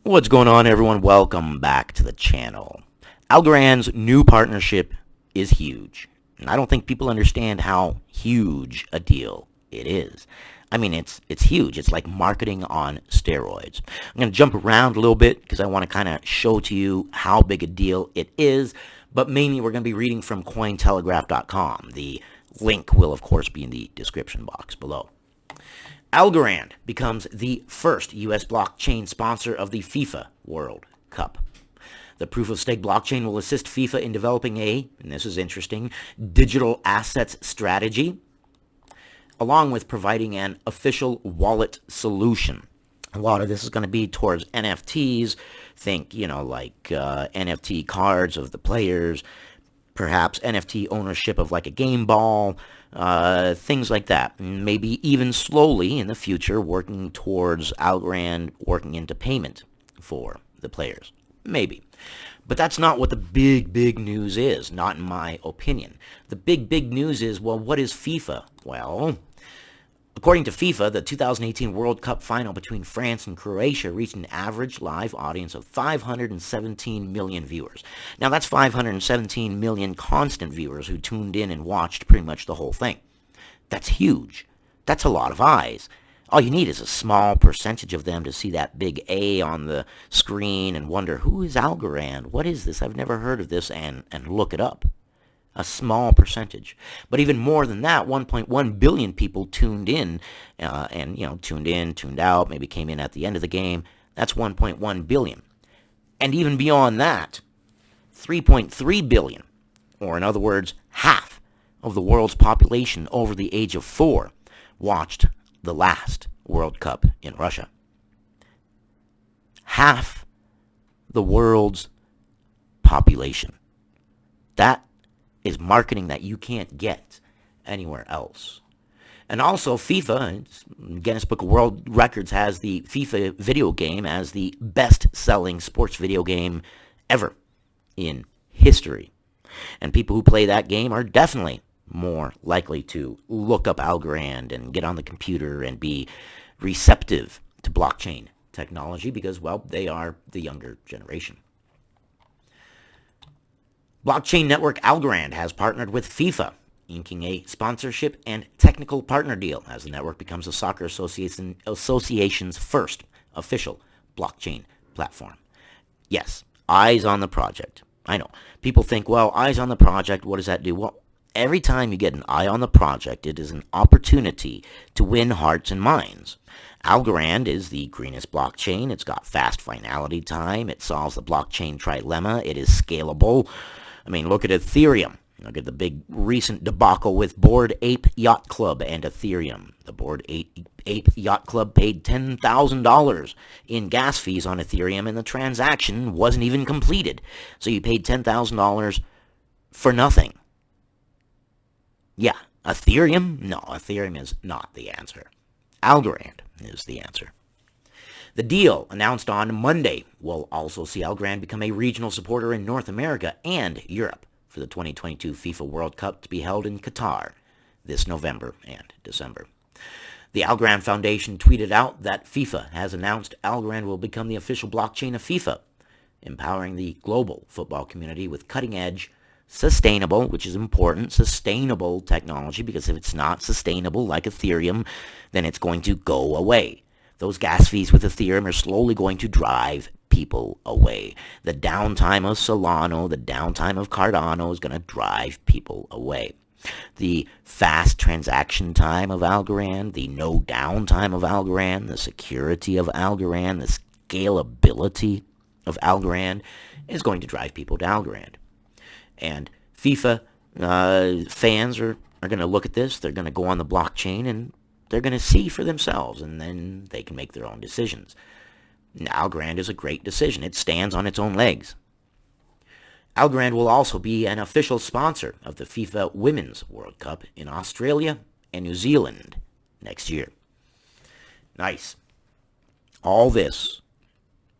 What's going on, everyone? Welcome back to the channel. Algorand's new partnership is huge, and I don't think people understand how huge a deal it is. I mean, it's huge. It's like marketing on steroids. I'm going to jump around a little bit because I want to kind of show to you how big a deal it is, but mainly we're going to be reading from Cointelegraph.com. The link will, of course, be in the description box below. Algorand becomes the first U.S. blockchain sponsor of the FIFA World Cup. The proof-of-stake blockchain will assist FIFA in developing and this is interesting, digital assets strategy, along with providing an official wallet solution. A lot of this is going to be towards NFTs. Think, like NFT cards of the players, perhaps NFT ownership of like a game ball, things like that. Maybe even slowly in the future working towards Algorand working into payment for the players. Maybe. But that's not what the big news is, not in my opinion. The big news is, well, what is FIFA? Well, according to FIFA, the 2018 World Cup final between France and Croatia reached an average live audience of 517 million viewers. Now, that's 517 million constant viewers who tuned in and watched pretty much the whole thing. That's huge. That's a lot of eyes. All you need is a small percentage of them to see that big A on the screen and wonder, who is Algorand? What is this? I've never heard of this, and look it up. A small percentage. But even more than that, 1.1 billion people tuned in, tuned in, tuned out, maybe came in at the end of the game. That's 1.1 billion. And even beyond that, 3.3 billion, or in other words, half of the world's population over the age of 4 watched the last World Cup in Russia. Half the world's population. That is marketing that you can't get anywhere else. And also FIFA, Guinness Book of World Records, has the FIFA video game as the best-selling sports video game ever in history. And people who play that game are definitely more likely to look up Algorand and get on the computer and be receptive to blockchain technology because, well, they are the younger generation. Blockchain network Algorand has partnered with FIFA, inking a sponsorship and technical partner deal as the network becomes the soccer association's first official blockchain platform. Yes, eyes on the project. I know. People think, well, eyes on the project, what does that do? Well, every time you get an eye on the project, it is an opportunity to win hearts and minds. Algorand is the greenest blockchain. It's got fast finality time. It solves the blockchain trilemma. It is scalable. I mean, look at Ethereum. Look at the big recent debacle with Bored Ape Yacht Club and Ethereum. The Bored Ape Yacht Club paid $10,000 in gas fees on Ethereum, and the transaction wasn't even completed. So you paid $10,000 for nothing. Yeah, Ethereum? No, Ethereum is not the answer. Algorand is the answer. The deal, announced on Monday, will also see Algorand become a regional supporter in North America and Europe for the 2022 FIFA World Cup to be held in Qatar this November and December. The Algorand Foundation tweeted out that FIFA has announced Algorand will become the official blockchain of FIFA, empowering the global football community with cutting-edge, sustainable, which is important, sustainable technology, because if it's not sustainable like Ethereum, then it's going to go away. Those gas fees with Ethereum are slowly going to drive people away. The downtime of Solana, the downtime of Cardano is going to drive people away. The fast transaction time of Algorand, the no downtime of Algorand, the security of Algorand, the scalability of Algorand is going to drive people to Algorand. And FIFA fans are going to look at this. They're going to go on the blockchain and they're going to see for themselves, and then they can make their own decisions. Algorand is a great decision. It stands on its own legs. Algorand will also be an official sponsor of the FIFA Women's World Cup in Australia and New Zealand next year. Nice. All this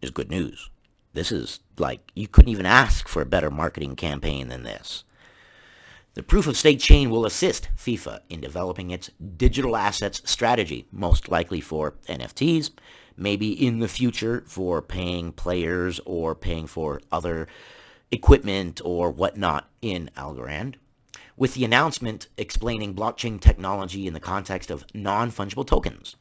is good news. This is like, you couldn't even ask for a better marketing campaign than this. The proof-of-stake chain will assist FIFA in developing its digital assets strategy, most likely for NFTs, maybe in the future for paying players or paying for other equipment or whatnot in Algorand, with the announcement explaining blockchain technology in the context of non-fungible tokens.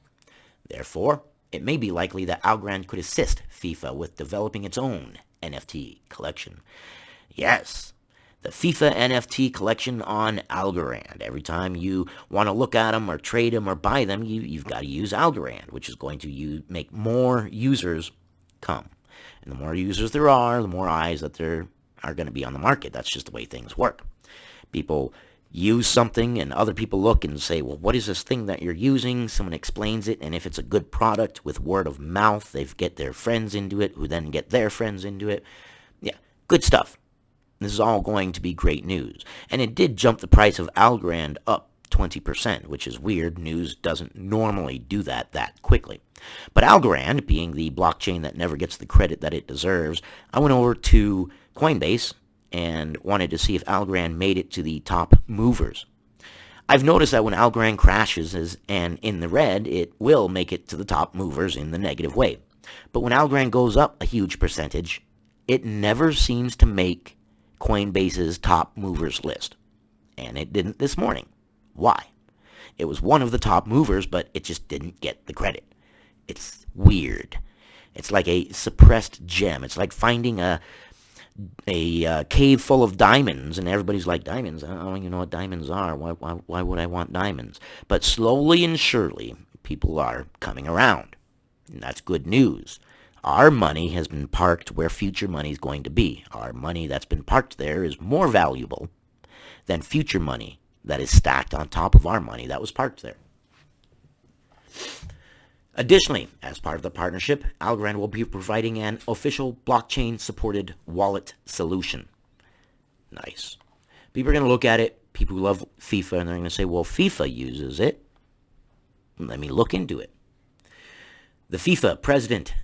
Therefore, it may be likely that Algorand could assist FIFA with developing its own NFT collection. Yes, the FIFA NFT collection on Algorand. Every time you want to look at them or trade them or buy them, you've got to use Algorand, which is going to make more users come. And the more users there are, the more eyes that there are going to be on the market. That's just the way things work. People use something and other people look and say, well, what is this thing that you're using? Someone explains it, and if it's a good product with word of mouth, they get their friends into it, who then get their friends into it. Yeah, good stuff. This is all going to be great news. And it did jump the price of Algorand up 20%, which is weird. News doesn't normally do that quickly. But Algorand, being the blockchain that never gets the credit that it deserves, I went over to Coinbase and wanted to see if Algorand made it to the top movers. I've noticed that when Algorand crashes and in the red, it will make it to the top movers in the negative way. But when Algorand goes up a huge percentage, it never seems to make Coinbase's top movers list. And it didn't this morning. Why? It was one of the top movers, but it just didn't get the credit. It's weird. It's like a suppressed gem. It's like finding a cave full of diamonds, and everybody's like, diamonds? I don't even know what diamonds are. Why would I want diamonds? But slowly and surely, people are coming around. And that's good news. Our money has been parked where future money is going to be. Our money that's been parked there is more valuable than future money that is stacked on top of our money that was parked there. Additionally, as part of the partnership, Algorand will be providing an official blockchain-supported wallet solution. Nice. People are going to look at it, people who love FIFA, and they're going to say, well, FIFA uses it. Let me look into it. The FIFA president,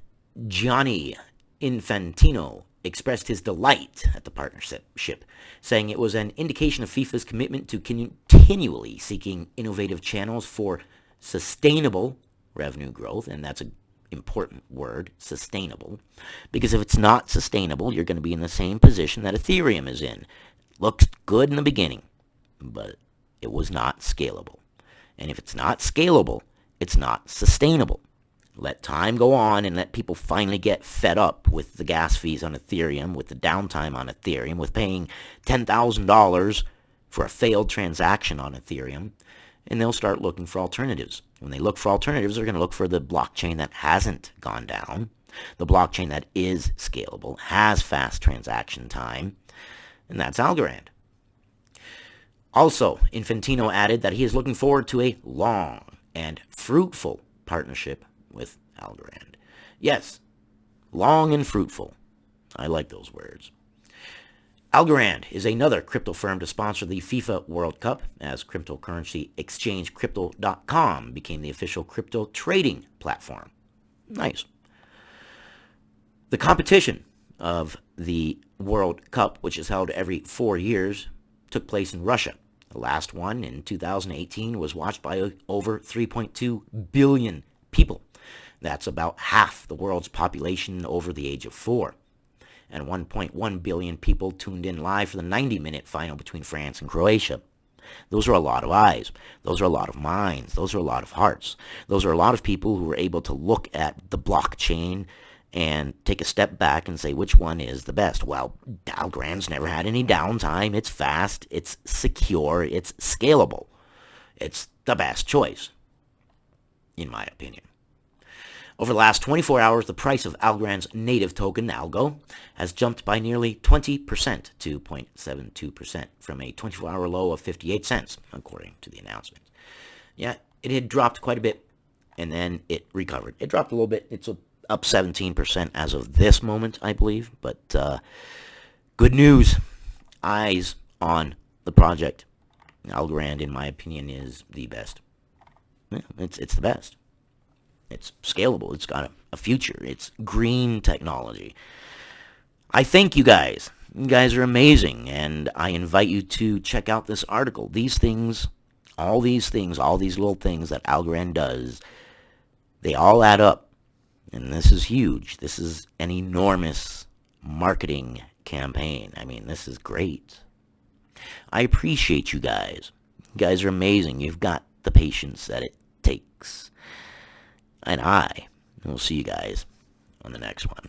Gianni Infantino, expressed his delight at the partnership, saying it was an indication of FIFA's commitment to continually seeking innovative channels for sustainable revenue growth, and that's an important word, sustainable, because if it's not sustainable, you're going to be in the same position that Ethereum is in. Looks good in the beginning, but it was not scalable. And if it's not scalable, it's not sustainable. Let time go on and let people finally get fed up with the gas fees on Ethereum, with the downtime on Ethereum, with paying $10,000 for a failed transaction on Ethereum, and they'll start looking for alternatives. When they look for alternatives, they're going to look for the blockchain that hasn't gone down, the blockchain that is scalable, has fast transaction time, and that's Algorand. Also, Infantino added that he is looking forward to a long and fruitful partnership with Algorand. Yes, long and fruitful. I like those words. Algorand is another crypto firm to sponsor the FIFA World Cup, as cryptocurrency exchange Crypto.com became the official crypto trading platform. Nice. The competition of the World Cup, which is held every 4 years, took place in Russia. The last one in 2018 was watched by over 3.2 billion people. That's about half the world's population over the age of 4. And 1.1 billion people tuned in live for the 90-minute final between France and Croatia. Those are a lot of eyes. Those are a lot of minds. Those are a lot of hearts. Those are a lot of people who were able to look at the blockchain and take a step back and say which one is the best. Well, Algorand's never had any downtime. It's fast. It's secure. It's scalable. It's the best choice, in my opinion. Over the last 24 hours, the price of Algorand's native token, Algo, has jumped by nearly 20% to 0.72% from a 24-hour low of 58 cents, according to the announcement. Yeah, it had dropped quite a bit, and then it recovered. It dropped a little bit. It's up 17% as of this moment, I believe. But good news. Eyes on the project. Algorand, in my opinion, is the best. Yeah, it's the best. It's scalable. It's got a future. It's green technology. I thank you guys. You guys are amazing, and I invite you to check out this article. These things, all these little things that Algorand does, they all add up. And this is huge. This is an enormous marketing campaign. I mean, this is great. I appreciate you guys. You guys are amazing. You've got the patience that it takes. And I will see you guys on the next one.